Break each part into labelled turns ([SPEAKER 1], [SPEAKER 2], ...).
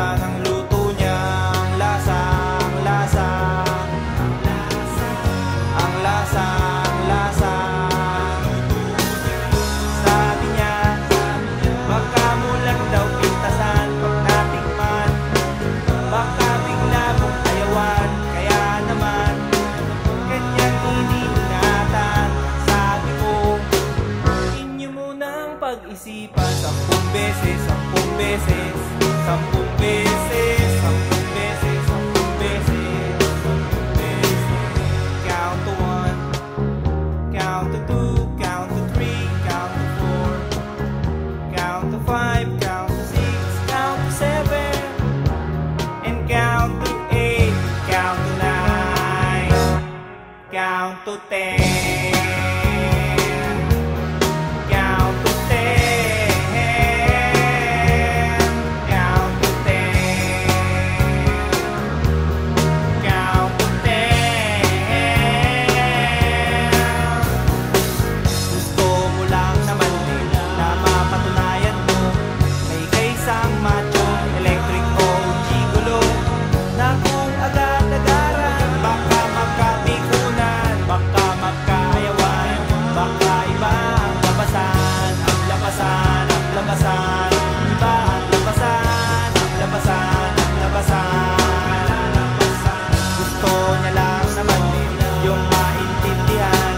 [SPEAKER 1] iba ng luto niya. Ang lasa, ang lasa, ang lasa, ang lasa. Sabi niya, baka mo lang daw pintasan pag natikman, baka bigla mong ayawan. Kaya naman kanyang iniingatan. Sabi ko, inyo munang pag-isipan 10 beses, 10 beses, 10 beses, 10 beses, 10 beses, 10 beses. Count to 1, count to 2, count to 3, count to 4, count to 5, count to 6, count to 7, and count to 8, count to 9, count to 10. Count to 10, count to 10, count to 10. Gusto mo lang naman din na mapatunayan mo may kaisang macho, electric o gigolo, na kung agad-agaran baka magkamikunan, baka magkaayawan, baka iba ang labasan, ang labasan, ang labasan, iba ang labasan, ang labasan, ang labasan. Gusto niya lang naman din yung maintindihan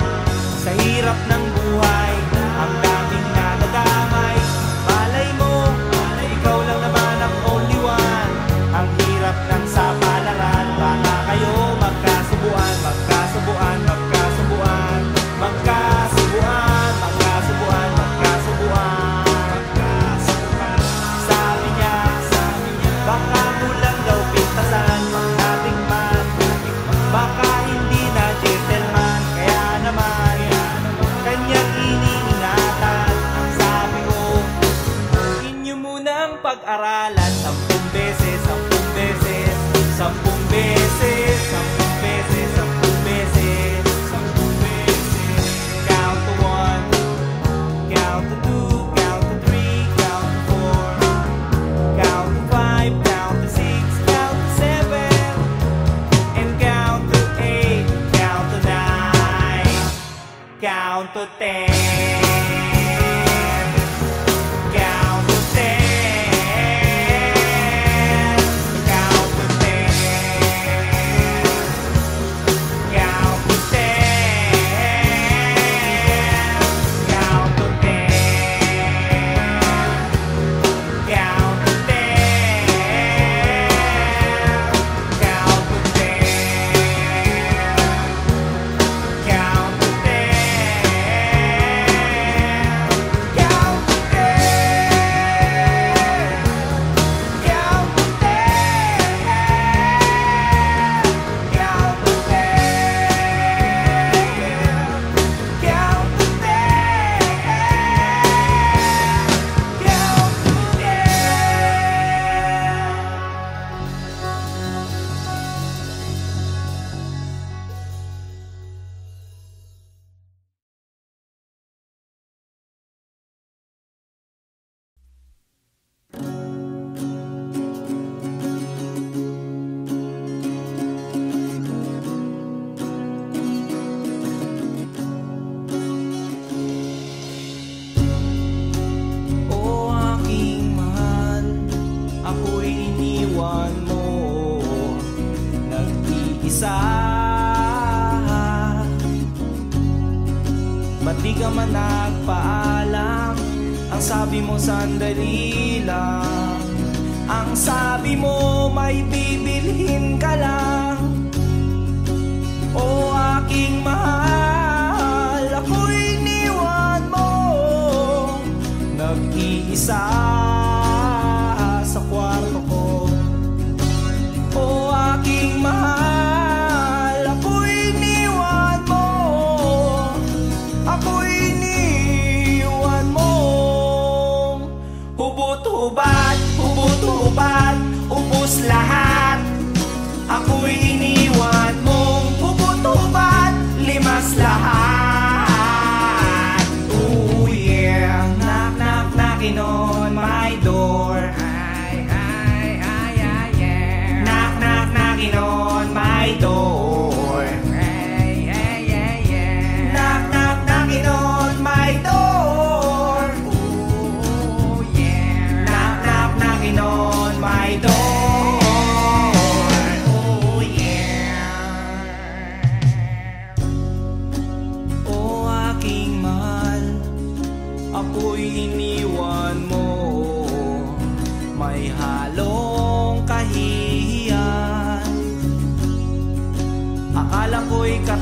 [SPEAKER 1] sa hirap ng buhay, ang daming nadadamay. Malay mo, ikaw lang naman ang only one. Ang hirap ng sapalaran, baka kayo magkasubuan, magkasubuan, magkasubuan, magkasubuan, magkasubuan, magkasubuan, magkasubuan. Sabi niya, baka mo lang daw pintasan pag natikman, baka hindi na gentleman. Kaya naman kanyang iniingatan. Ang sabi ko, inyo munang pag-aralan 10 beses, 10 beses, 10 beses, 10 beses, 10 beses, 10 beses. Count to 1, count to 2, count to 3, count to 4, count to 5, count to 6, count to 7, and count to 8, count to 9, count to 10. Count to 10, count to 10, count to 10, count to 10, count to 10, count to 10, count to 1. Ba't di ka man nagpaalam? Ang sabi mo sandali lang. Ang sabi mo may bibilhin ka lang. O aking mahal, ako'y iniwan mo, nag-iisa sa kwarto ko. O aking mahal, ako'y iniwan mo, ako'y iniwan mo. Hubot-hubad, hubot-hubad, ubos lahat. Ako'y iniwan mong hubot-hubad, limas lahat. Oh yeah, knock knock knocking on my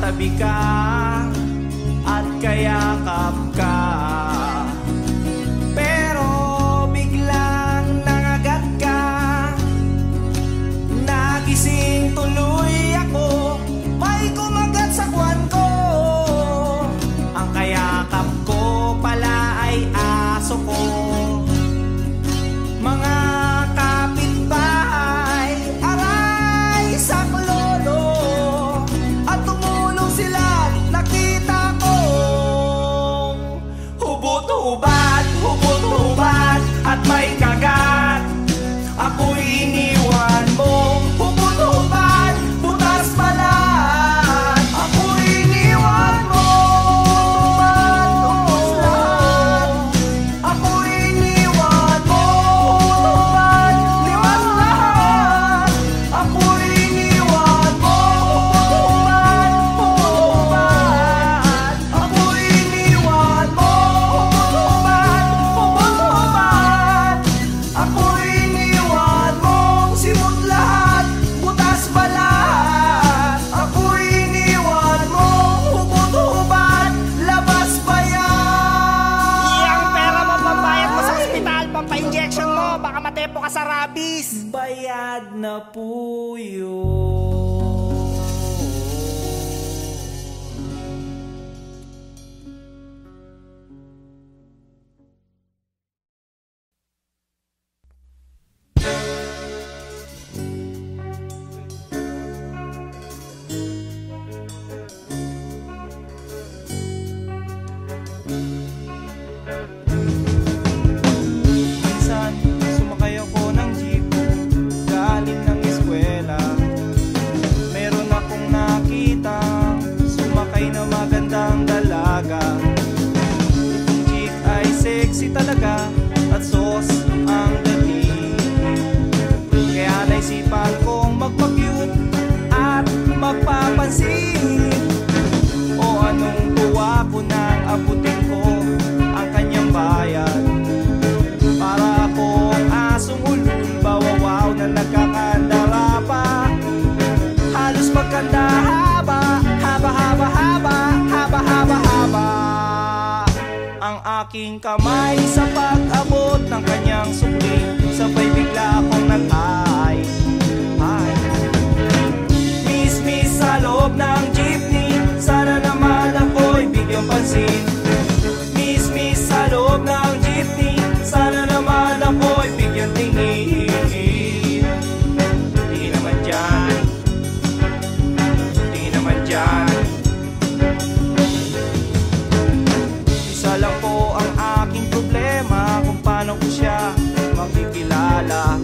[SPEAKER 1] katabi ka at kayakap ka. Pero biglang nangagat ka, nagising tuloy ako, may kumagat sa kwan ko. Ang kayakap ko pala ay aso ko. Mga kapitbahay, aray saklolo, at tumulong sila, nakita ko. Hubot-hubad, hubot-hubad, at may kagat, ako'y iniwan mo. Hubot-hubad, butas balat, ako'y iniwan mo. Ubos lahat, ako'y iniwan mo. Hubot-hubad, liwas lahat, ako'y iniwan mo. Hubot-hubad, hubot-hubad, ako'y iniwan mo. Hubot-hubad, hubot-hubad, ako'y iniwan mo. Simot lahat, butas balat, ako'y iniwan mo. Hubot-hubad, labas pa yan.
[SPEAKER 2] Iyang pera mo pambayad mo sa ospital, pampa-injection mo, baka matepo ka sa rabies.
[SPEAKER 1] Bayad na po yun. Minsan, sumakay ako ng jeep, galing ng eskwela. Meron akong nakita, sumakay na magandang dalaga. Itong jeep ay sexy talaga, at sos ang dating. Kaya naisipan kong magpa-cute at magpapansin. O anong tuwa ko nang abutin ko ang kanyang bayan. Para akong asong ulul, bawawaw na nagkakandara pa. Halos magkanda haba, haba, haba, haba, haba, haba, haba. Ang aking kamay sa pag-abot ng kanyang sukli, sabay bigla akong nag-ay. Miss sa loob ng jeepney, sana naman ako'y bigyang pansin. Miss sa loob ng jeepney, sana naman ako'y bigyang tingin. Di naman dyan, di naman dyan. Isa lang po ang aking problema, kung paano ko siya makikilala.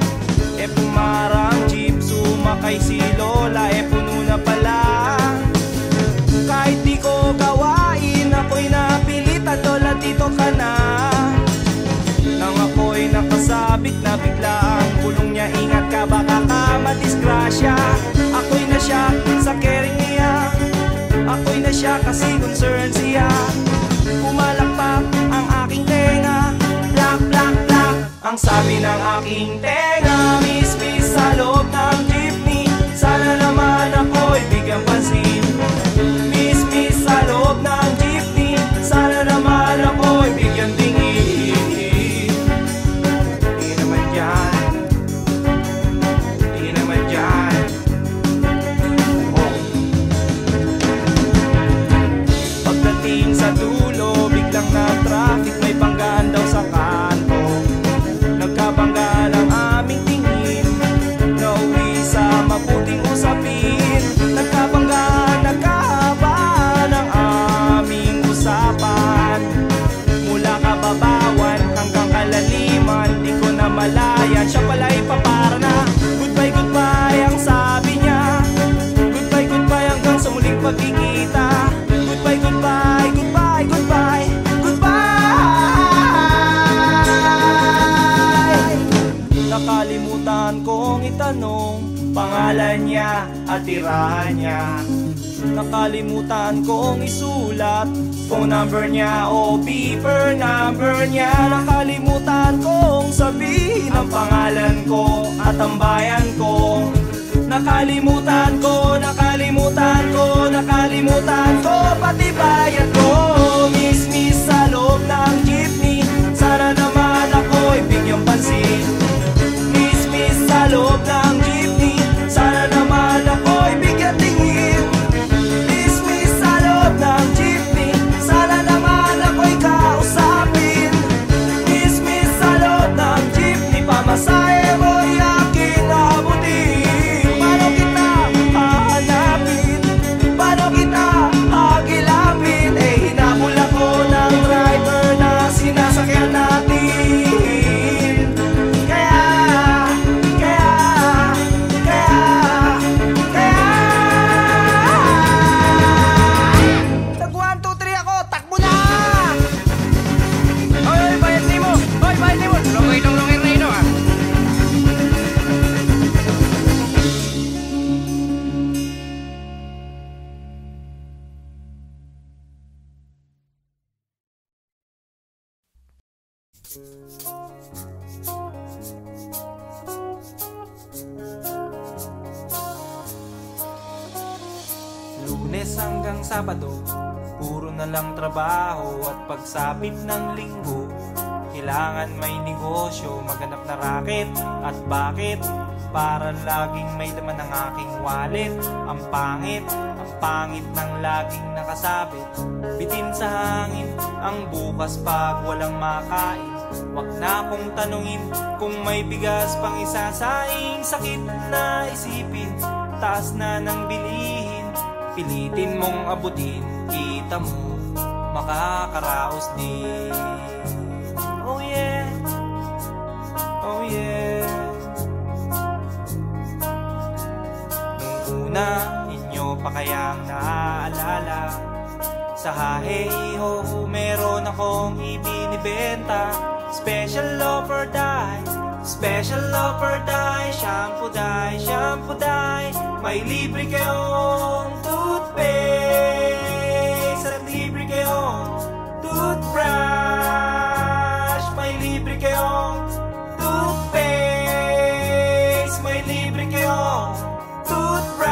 [SPEAKER 1] E pumarang jeep, sumakay si Lola, e puno na pala. Kahit di ko gawain, ako'y napilitan, Lola dito ka na. Nang ako'y nakasabit na bigla ang bulong niya, ingat ka baka ka madisgrasya. Ako'y na siya sa caring niya, ako'y na siya kasi concern siya. Pumalakpak ang aking tenga, plak, plak, plak, ang sabi ng aking tenga. Miss sa loob ng jeepney, sana naman ako'y bigyang pansin. Miss sa loob ng jeepney, sana naman ako'y bigyang tingin. Di naman dyan, di naman dyan. Oh. Pagdating sa dulo, biglang na-traffic, may banggaan daw sa kanto. Nagkabangga lang aming tingin, nauwi sa mabuting usapin. Nagkabangga, nagkahaba ng aming usapan. Mula kababawan hanggang kalaliman, di ko na malayan. Siya pala'y papara na, goodbye, goodbye ang sabi niya. Goodbye, goodbye hanggang sa muling pagkikita. Goodbye, goodbye, goodbye, goodbye, goodbye. Nakalimutan kong itanong pangalan niya at tirahan niya. Nakalimutan kong isulat phone number niya o beeper number niya. Nakalimutan kong sabihin ang pangalan ko at ang bayan ko. Nakalimutan ko, nakalimutan ko, nakalimutan pati bayad ko. Miss sa loob ng jeepney, sana naman ako'y bigyang pansin. Miss sa loob ng jeepney, sana naman ako'y bigyan tingin. Miss sa loob ng jeepney, sana naman ako'y kausapin. Miss sa loob ng jeepney, pamasahe mo'y aking abutin. Paano kita hahanapin? Paano kita hagilapin? Eh hinabol ako ng driver na sinasakyan natin. Kaya tag 1, 2, 3 ako, takbo na!
[SPEAKER 3] Oy, bayad ni mo! Oy, bayad ni mo! Lungay na ino ah!
[SPEAKER 1] Lunes hanggang Sabado, puro na lang trabaho. At pagsapit ng linggo, kailangan may negosyo, maghanap na racket. At bakit? Para laging may laman ng aking wallet. Ang pangit ng laging nakasabit. Bitin sa hangin ang bukas pag walang makain. Wag na akong tanungin kung may bigas pang isasaing. Sakit na isipin, taas na ng bilihin. Pilitin mong abutin, kita mo makakaraos din. Oh yeah, oh yeah. Nung una, inyo pa kayang naaalala, sa haheho meron akong ibinibenta. Special offer die, special offer die. Shampoo die, shampoo die. May libre kayong toothpaste at libre kayong toothbrush. May libre kayong toothpaste, may libre kayong toothbrush.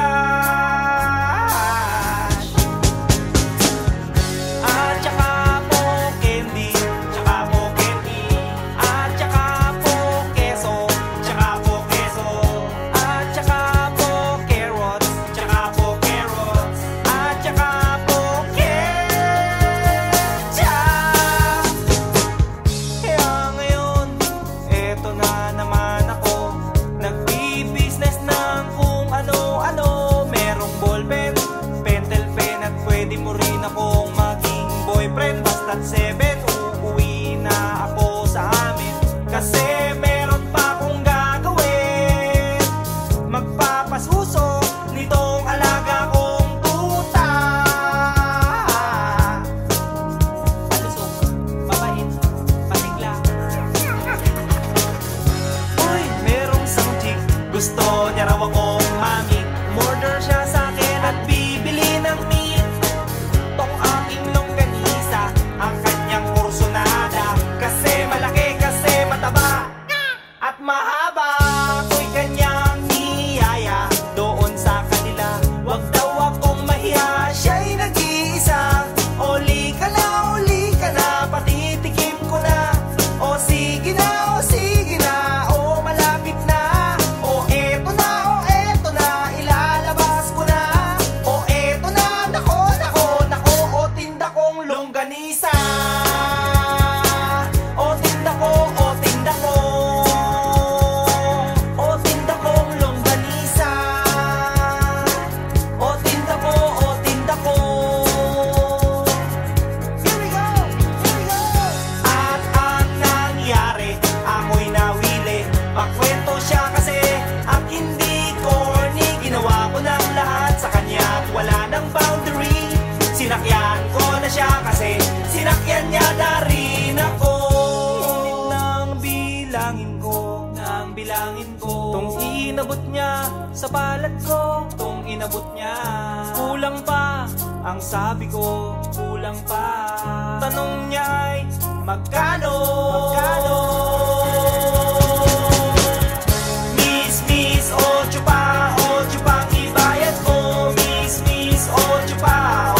[SPEAKER 1] At saka po candy, tsaka po candy. At saka po keso, tsaka po keso. At saka po carrots, tsaka po carrots. At saka po ketchup. Kaya ngayon, eto na naman ako, nagbi-business ng kung ano-ano. Merong ballpen, pentel pen, at pwede mo rin akong maging boyfriend. Basta't 7, uuwi na ako sa amin. Kasi meron pa akong gagawin, magpapasuso nitong alaga kong tuta. Palusok, mabait, pasigla. Uy, merong isang chick, gusto niya raw akong mami. Murder siya sa akin at bibili ng meat. Tong aking longganisa, ang kanyang kursonada. Kasi malaki, kasi mataba, at mahaba. Ako'y kanyang niyaya doon sa kanila. Wag daw akong mahiya, siya'y nag-iisa. Uli ka na, patitikim ko na. O sige na, o malapit na. O eto na, ilalabas ko na. O eto na, nako, o tinda kong longganisa. O tinda ko, o tinda ko. O tinda kong longganisa. O tinda ko, o tinda ko. Here we go, here we go. At ang nangyari, ako'y nawili. Pakwento siya kasi at hindi corny. Ginawa ko ng lahat sa kanya at wala ng boundary. Sinakyan ko na siya kasi sinakyan niya na rin ako. Nang bilangin ko, tong inabot niya sa palad ko, tong inabot niya. Kulang pa, ang sabi ko, kulang pa. Tanong niya ay magkano? Miss, ocho pang ibayad ko. Miss, ocho pang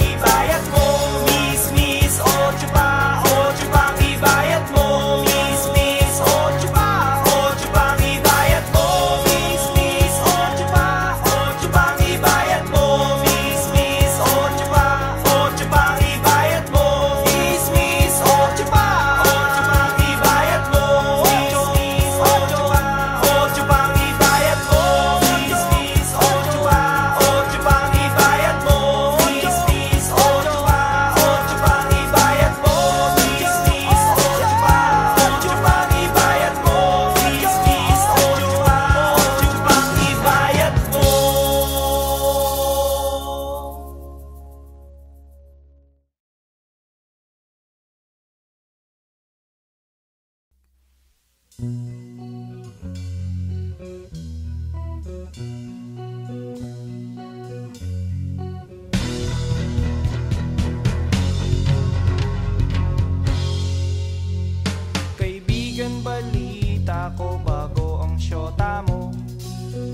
[SPEAKER 1] ibayad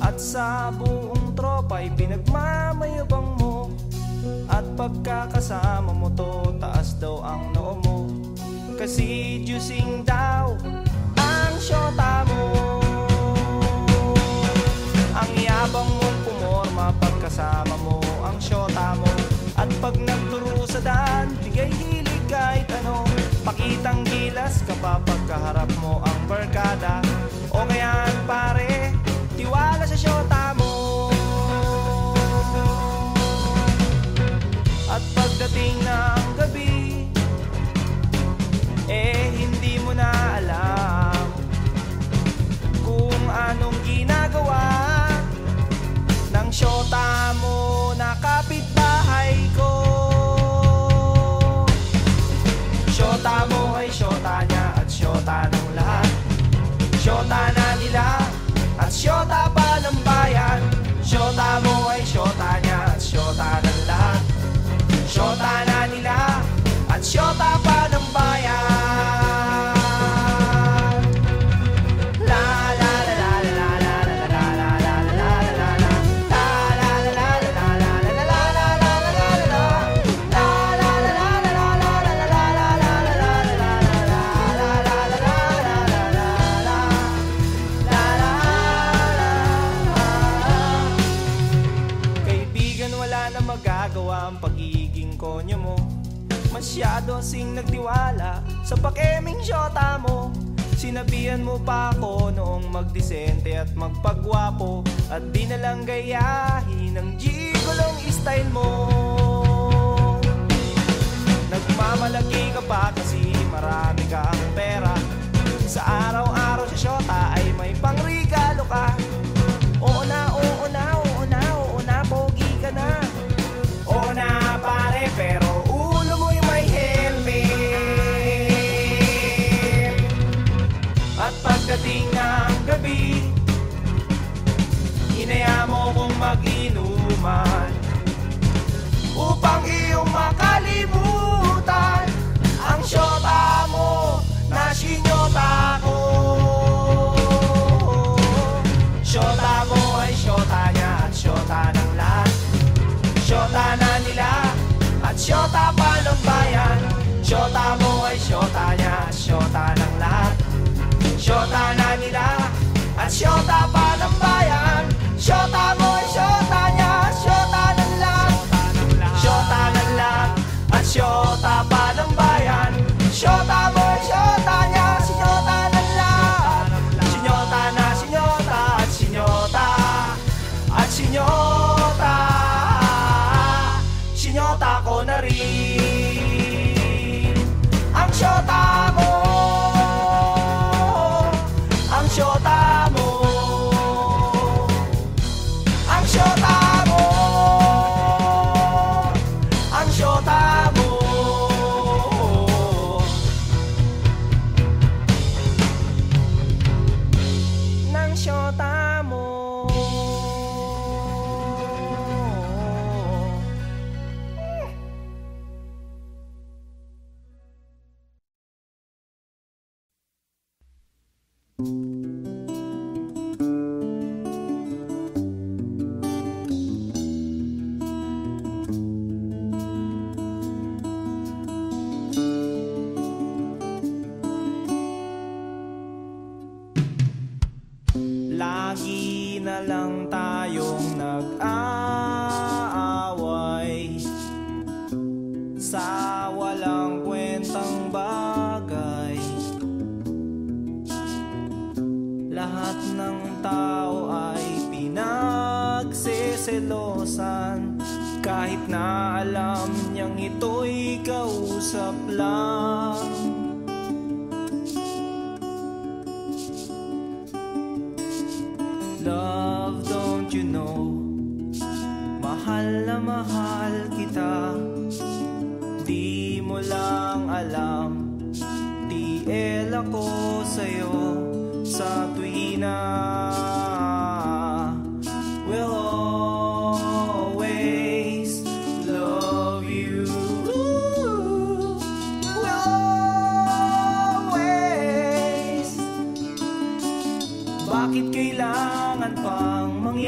[SPEAKER 1] At sa buong tropa'y pinagmamayabang mo. At pagkakasama mo to, taas daw ang noo mo. Kasi juicing daw ang syota mo. Ang yabang mong pumorma pagkasama mo ang syota mo. At pag nagturo sa daan, bigay hilig kahit ano. Pakitang gilas kapag kaharap mo ang barkada. O kayaan pare, tiwala sa syota mo. At pagdating ng gabi, hindi mo na alam kung anong ginagawa ng syota mo na kapitbahay ko. Syota mo ay syota niya at syota ng lahat. Syota na nila at syota pa ng bayan. Syota mo ay syota niya at syota ng lahat. Syota na nila at syota pa ng bayan. Ang pagiging konyo mo, masyado sing nagtiwala sa pakeming syota mo. Sinabihan mo pa ako noong magdisente at magpagwapo, at di na lang gayahin ang gigolong style mo. Nagmamalaki ka pa kasi marami kang pera. Sa araw-araw sa syota ay may pangregalo ka. Oo na, oo na, oo na, oo na, pogi ka na. Oo na pare, pero ulo mo'y may helmet. At pagdating ng gabi, hinaya mo kong mag-inuman upang iyong makalimutan ang syota mo na sinyota ko. Syota mo ay syota niya at syota ng lahat. Syota na nila at syota pa ng bayan. Syota mo ay syota niya at syota ng lahat. Syota na nila at syota pa ng bayan. Syota mo ay syota niya at syota ng lahat. Syota ng lahat at syota pa ng bayan. Syota mo ay syota niya at syota ng lahat. Sinyota na sinyota at sinyota at sinyota. Sinyota ko na rin ang syota mo. Ang syota mo. Ang syota mo. Ang syota mo. Ng syota mo. Lagi na lang tayong nag-aaway sa walang kwentang bagay. Lahat ng tao ay pinagseselosan, kahit na alam niyang ito'y kausap lang. Love, don't you know, mahal na mahal kita. Di mo lang alam, TL ako sa'yo sa tuwina. We'll always love you. We'll always. Bakit kailangan pang mangyari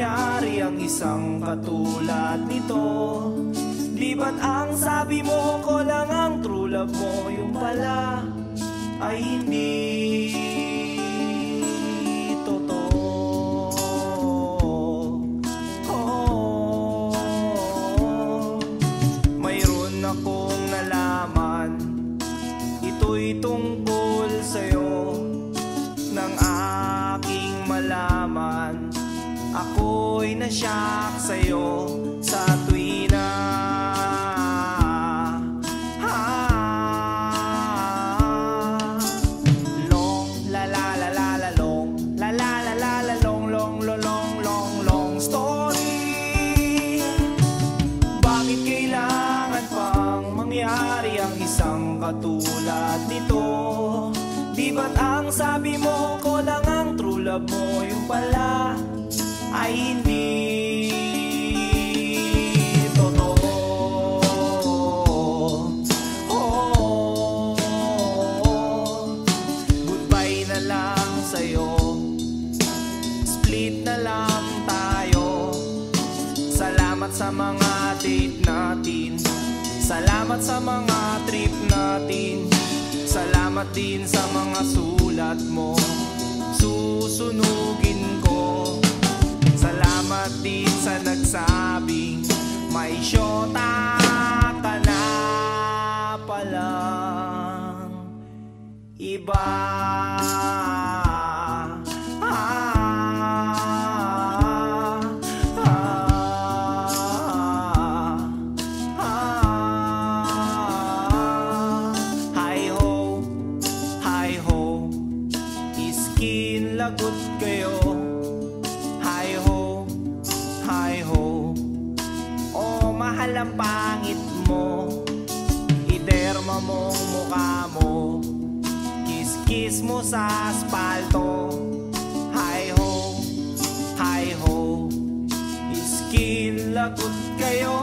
[SPEAKER 1] ang isang katulad nito? Di ba't ang sabi mo ko lang ang true love mo, yung pala ay hindi totoo? Mayroon akong nalaman, ito'y tungkol sa'yo. Nang aking malaman, ako'y nasyak sa'yo sa tuwi na long la la la la la long la la la la la long long long long long long story. Bakit kailangan pang mangyari ang isang katulad nito? Di ba't ang sabi mo ko lang ang true love mo, yung pala ay hindi totoo? Goodbye na lang sa'yo, split na lang tayo. Salamat sa mga date natin, salamat sa mga trip natin, salamat din sa mga sulat mo, susunugin ko. Salamat din sa nagsabing may syota ka na palang iba. Lagot kayo, hi ho, hi ho. Oh, mahal ang pangit mo, iderma mong mukha mo, kiss-kiss mo sa aspalto. Hi ho, iskin lagot kayo.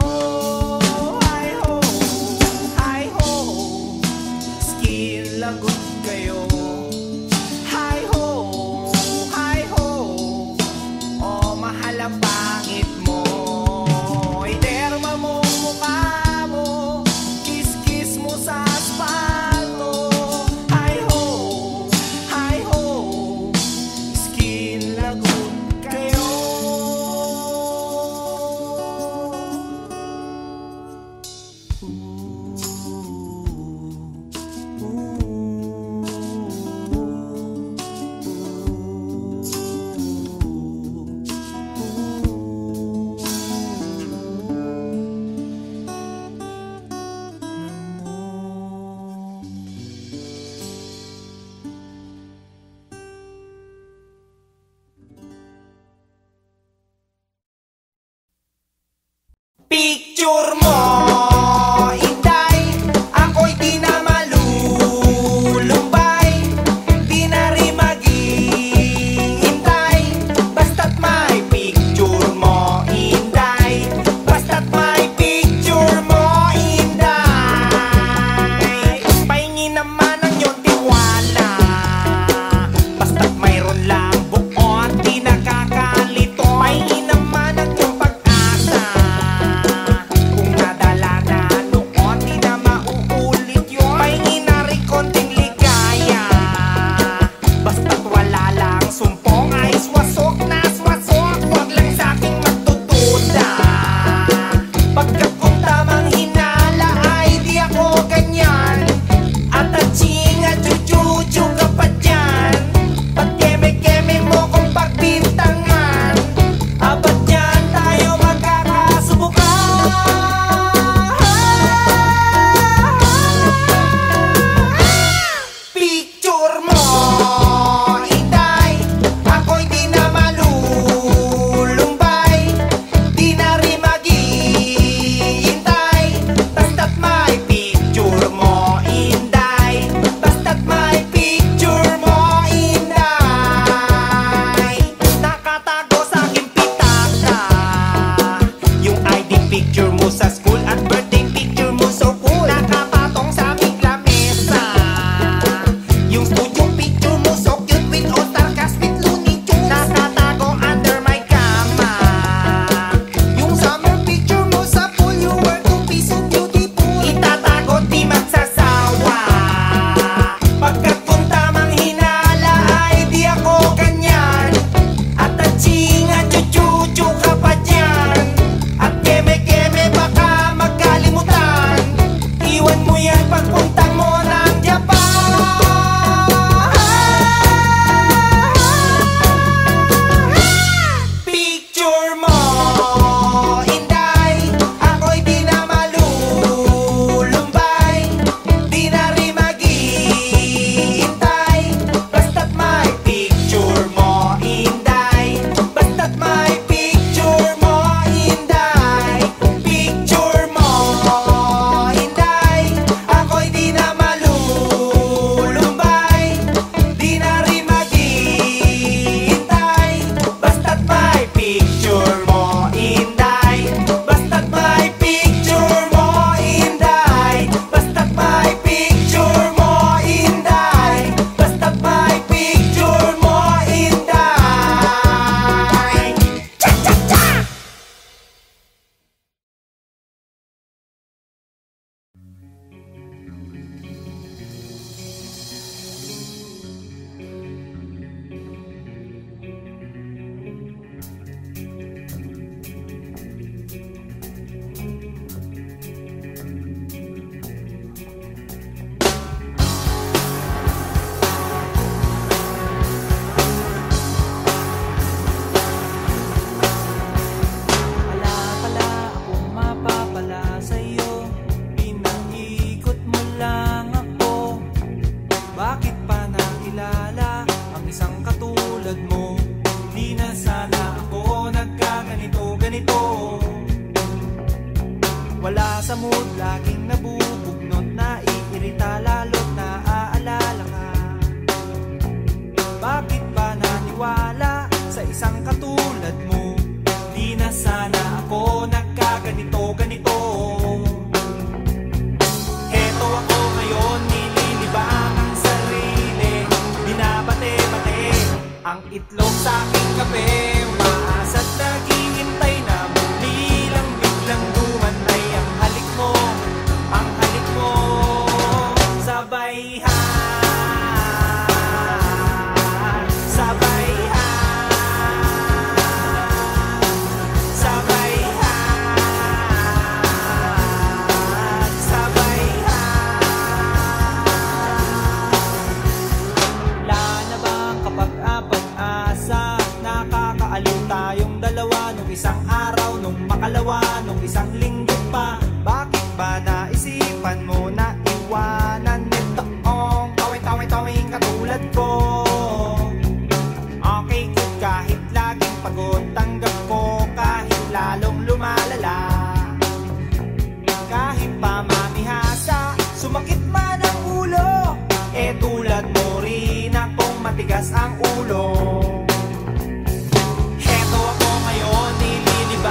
[SPEAKER 1] Hi ho, skin lagot kayo. Ang pangit mo, iderma mo mukha mo, kiss-kiss mo sa aspalto. Hi ho, skin lagot kayo. Picture mo, Inday, ako'y di na malulumbay, di na rin maghihintay. Basta't may picture mo, Inday, basta't may picture mo, Inday. Pahingin naman ang iyong tiwala, basta't mayroon lang buo at di nakakalito. Pahingin naman ang iyong pag-asa, kung sa mood, laging nabubugnot, naiirita, lalo't naaalala ka. Bakit ba naniwala sa isang katulad mo? Di na sana ako nagkaganito-ganito. Heto ako ngayon, nililibang ang sarili, binabate-bate ang itlog sa aking kape. Umaasa't naghihintay na muli lang biglang dumantay ang halik mo, ang halik mo. Sabay sabay sabay sabay wala na bang kapag-apag-asa? Nakakaaliw tayong dalawa, nung isang araw, nung makalawa, nung isang linggo pa. Bakit ba naisipan mo na iwanan nitoong tawing katulad ko? Okay good kahit laging pagod, tanggap ko kahit lalong lumalala. Kahit pa mamihasa, sumakit man ang ulo, tulad mo rin akong matigas ang ulo. Heto ako ngayon, nililibang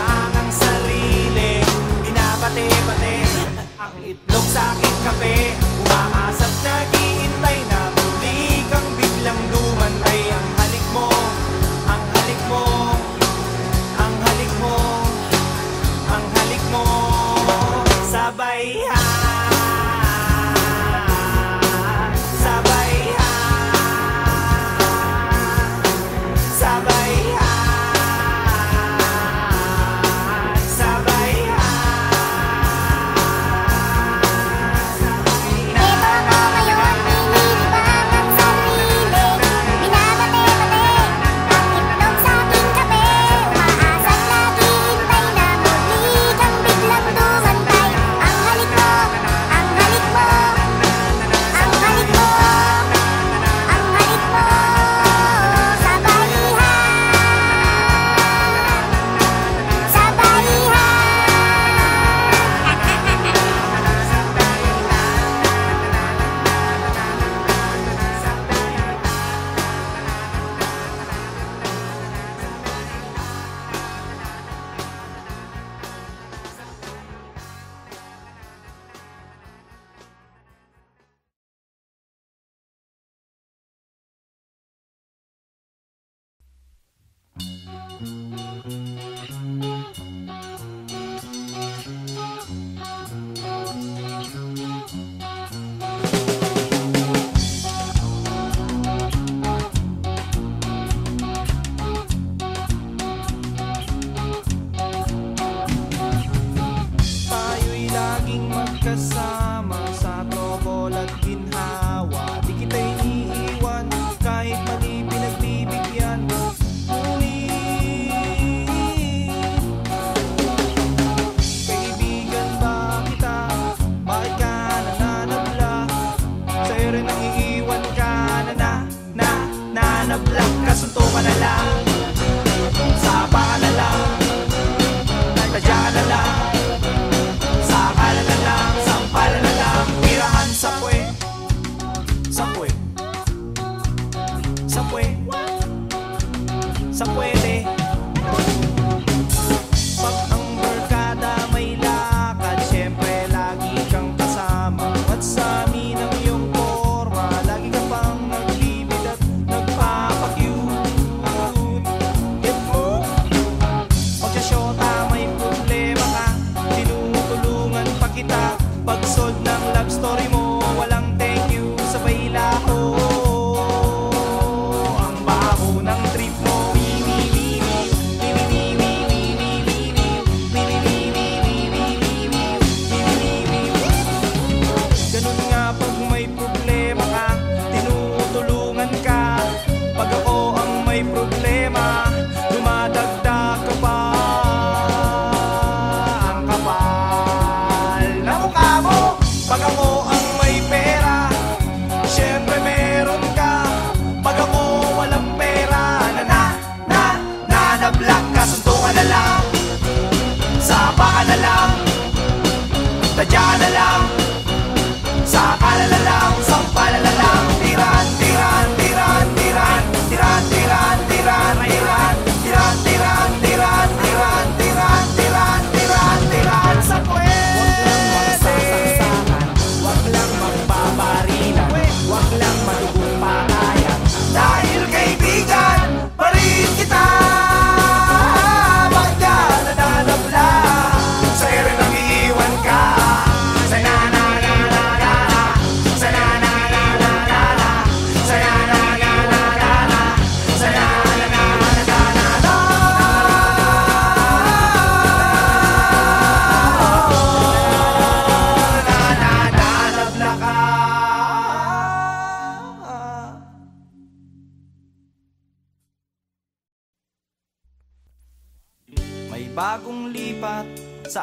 [SPEAKER 1] bagong lipat sa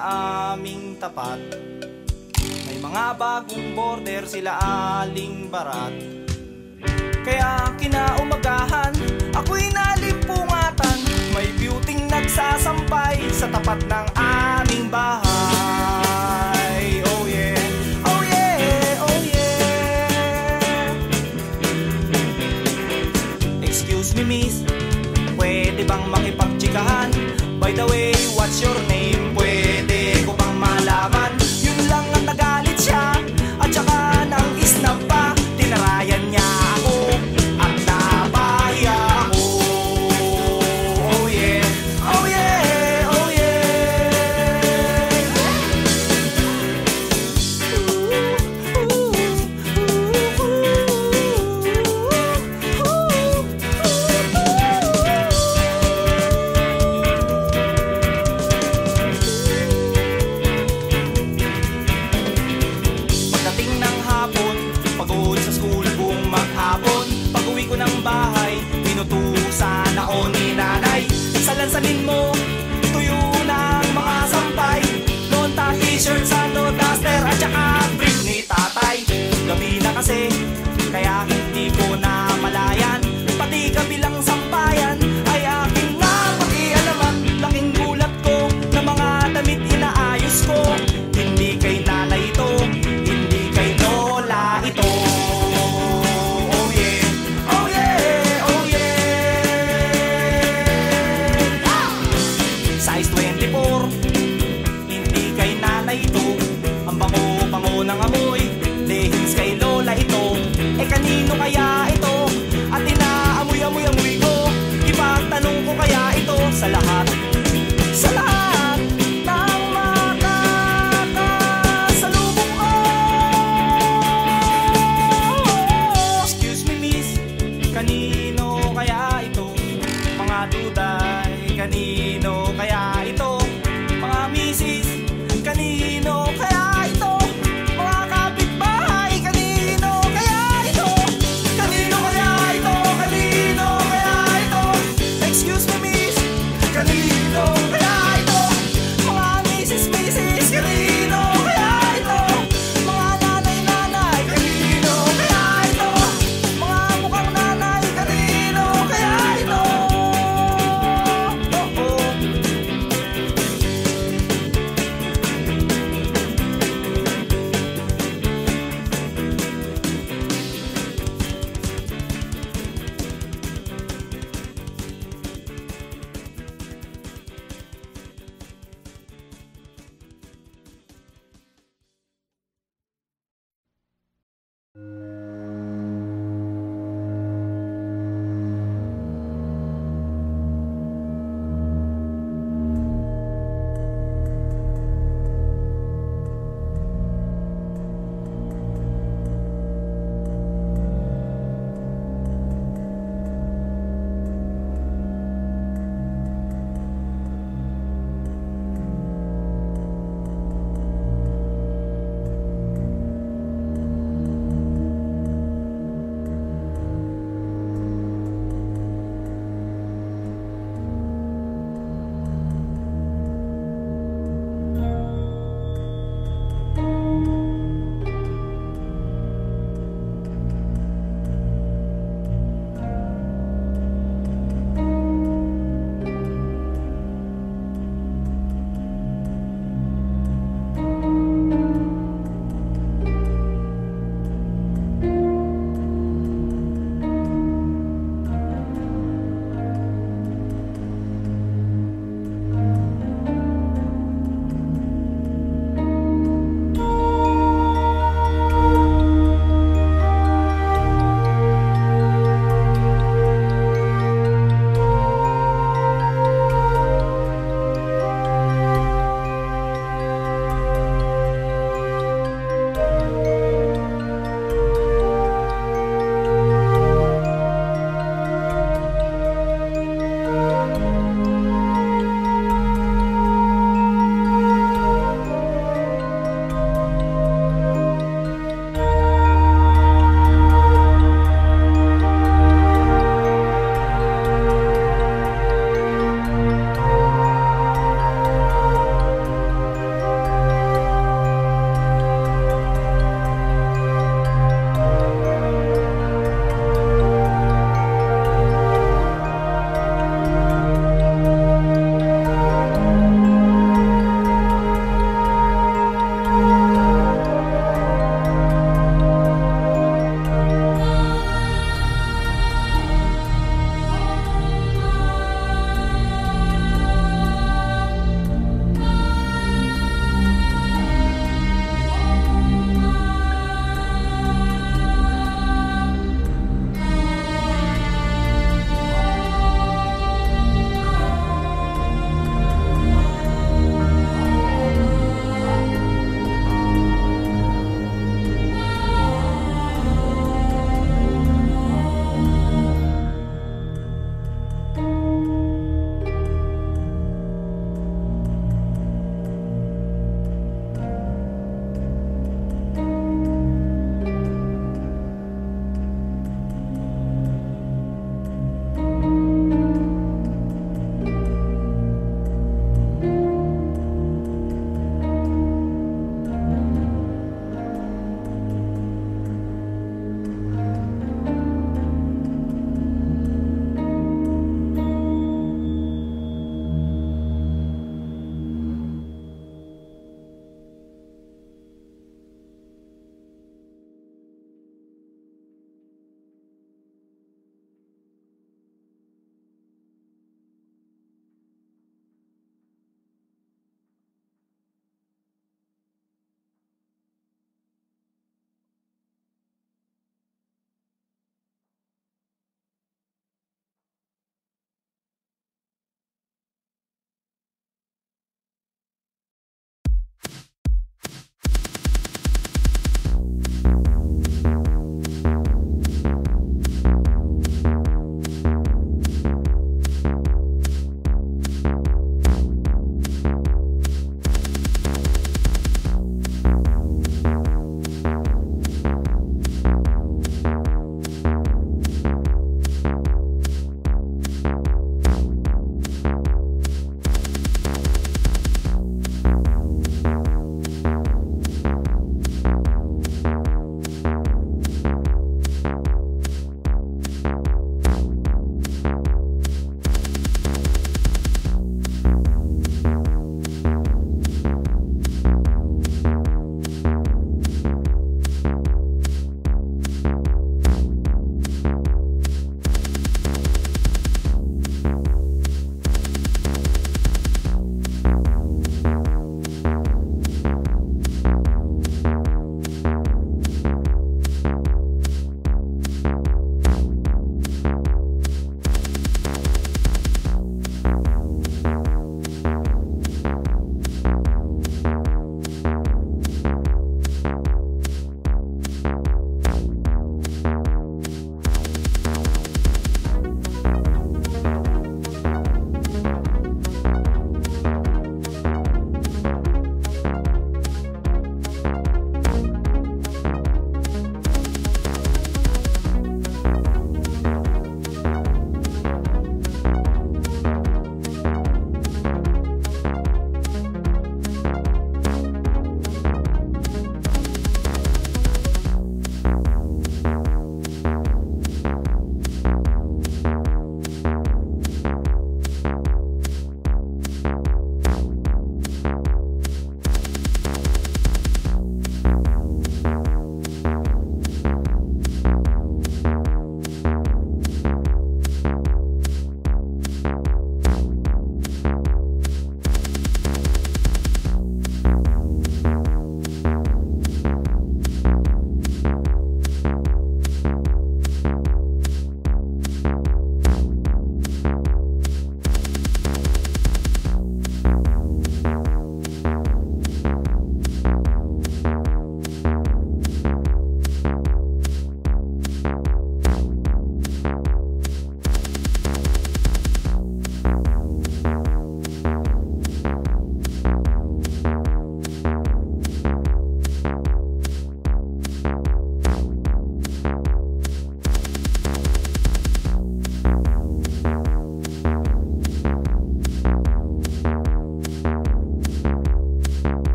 [SPEAKER 1] aming tapat. May mga bagong border sila Aling Barat. Kaya kinaumagahan, ako'y nalimpungatan. May beauty'ng nagsasampay sa tapat ng aming bahay. Oh yeah, oh yeah, oh yeah. Excuse me miss, pwede bang makipagtsikahan? By the way, what's your name? Pwede ko bang malaman? Yun lang ang nagalit siya, at saka nang isnap pa. Tinarayan niya ako at napahiya ako. Oh yeah, oh yeah, oh yeah. Pagdating ng hapon, pagod sa school buong maghapon. Pag-uwi ko ng bahay, pinutusan ako ni nanay. Salansanin mo, tuyo ng mga sampay. Nonta, t-shirt, sando, duster, at saka brief ni tatay. Gabi na kasi, kaya hindi ko na malayan. Pati kabilang sampayan ay aking napakialaman. Laking gulat ko na mga damit inaayos ko. Hindi kay nanay ito, hindi kay lola ito. Oh yeah, oh yeah, oh yeah. Size 24, hindi kay nanay ito. Ang bango-bango ng amoy, leggings kay lola ito. Eh kanino kaya ito? At inaamoy-amoy-amoy ko. Ipagtanong ko kaya ito sa lahat ng makakasalubong ko. Excuse me miss, kanino kaya ito? Mga duday, kanino kaya ito? Mga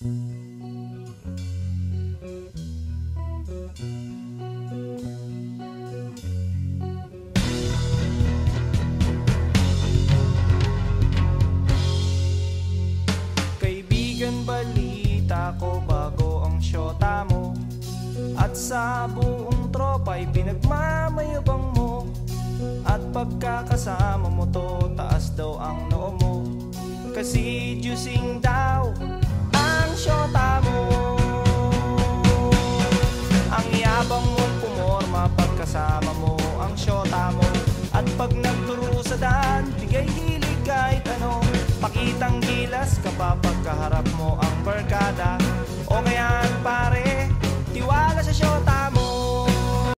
[SPEAKER 1] Kaibigan, balita ko bago ang syota mo, at sa buong tropa'y pinagmamayabang mo. At pagkakasama mo to, taas daw ang noo mo, kasi juicing daw ang syota mo. Ang yabang mong pumorma pagkasama mo ang syota mo, at pag nagturo sa daan, bigay hilig kahit ano. Pakitang gilas kapag kaharap mo ang barkada,